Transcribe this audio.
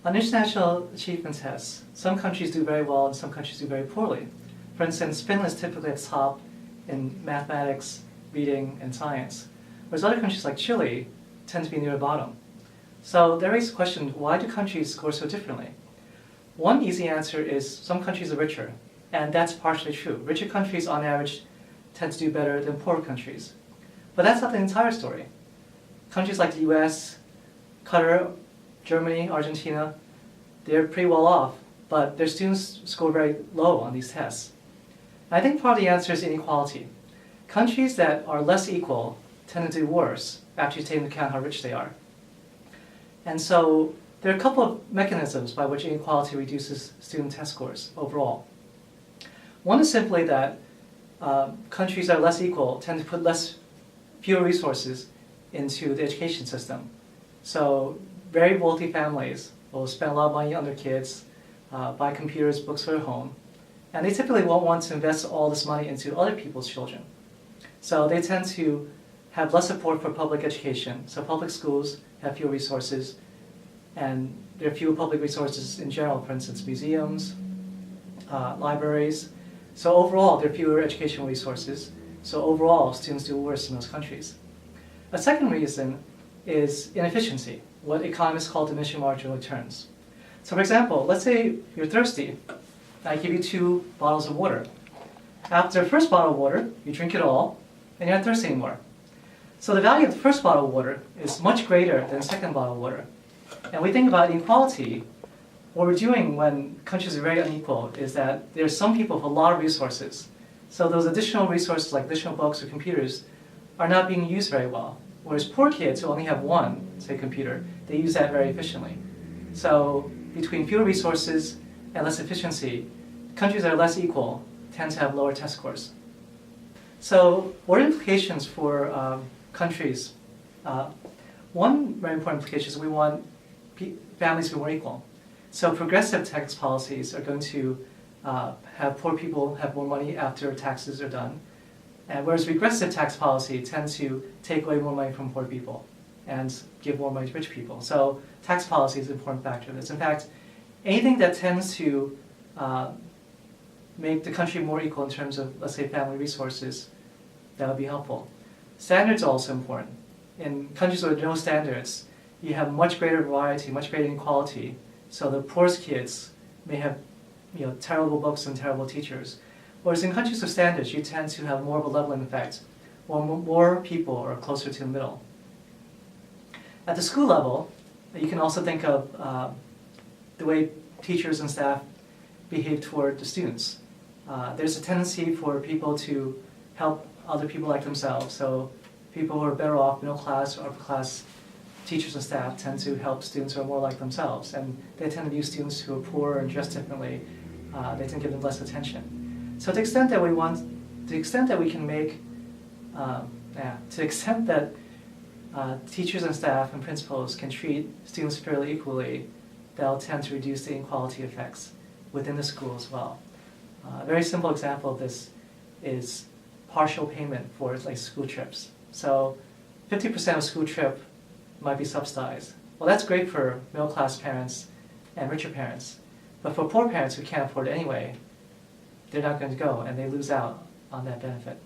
On international achievement tests, some countries do very well and some countries do very poorly. For instance, Finland is typically at the top in mathematics, reading, and science, whereas other countries like Chile tend to be near the bottom. So there raises the question, why do countries score so differently? One easy answer is some countries are richer, and that's partially true. Richer countries, on average, tend to do better than poorer countries. But that's not the entire story. Countries like the US, Qatar, Germany, Argentina, they're pretty well off, but their students score very low on these tests. And I think part of the answer is inequality. Countries that are less equal tend to do worse after you take into account how rich they are. And so there are a couple of mechanisms by which inequality reduces student test scores overall. One is simply that countries that are less equal tend to put fewer resources into the education system. So very wealthy families will spend a lot of money on their kids, buy computers, books for their home, and they typically won't want to invest all this money into other people's children. So they tend to have less support for public education. So public schools have fewer resources, and there are fewer public resources in general, for instance, museums, libraries. So overall, there are fewer educational resources. So overall, students do worse in those countries. A second reason is inefficiency, what economists call diminishing marginal returns. So for example, let's say you're thirsty, and I give you 2 bottles of water. After the first bottle of water, you drink it all, and you're not thirsty anymore. So the value of the first bottle of water is much greater than the second bottle of water. And we think about inequality, what we're doing when countries are very unequal is that there's some people with a lot of resources. So those additional resources like additional books or computers are not being used very well. Whereas poor kids who only have one, say, computer, they use that very efficiently. So between fewer resources and less efficiency, countries that are less equal tend to have lower test scores. So what are implications for countries? One very important implication is we want families to be more equal. So progressive tax policies are going to have poor people have more money after taxes are done, and whereas regressive tax policy tends to take away more money from poor people and give more money to rich people. So tax policy is an important factor in this. In fact, anything that tends to make the country more equal in terms of, let's say, family resources, that would be helpful. Standards are also important. In countries with no standards, you have much greater variety, much greater inequality. So the poorest kids may have terrible books and terrible teachers. Whereas in countries with standards, you tend to have more of a leveling effect, or more people are closer to the middle. At the school level, you can also think of the way teachers and staff behave toward the students. There's a tendency for people to help other people like themselves. So people who are better off, middle class or upper class teachers and staff tend to help students who are more like themselves. And they tend to view students who are poor and dressed differently, they tend to give them less attention. So to the extent that we can make, to the extent that teachers and staff and principals can treat students fairly equally, that'll tend to reduce the inequality effects within the school as well. A very simple example of this is partial payment for like school trips. So 50% of a school trip might be subsidized. Well, that's great for middle class parents and richer parents. But for poor parents who can't afford it anyway, they're not going to go and they lose out on that benefit.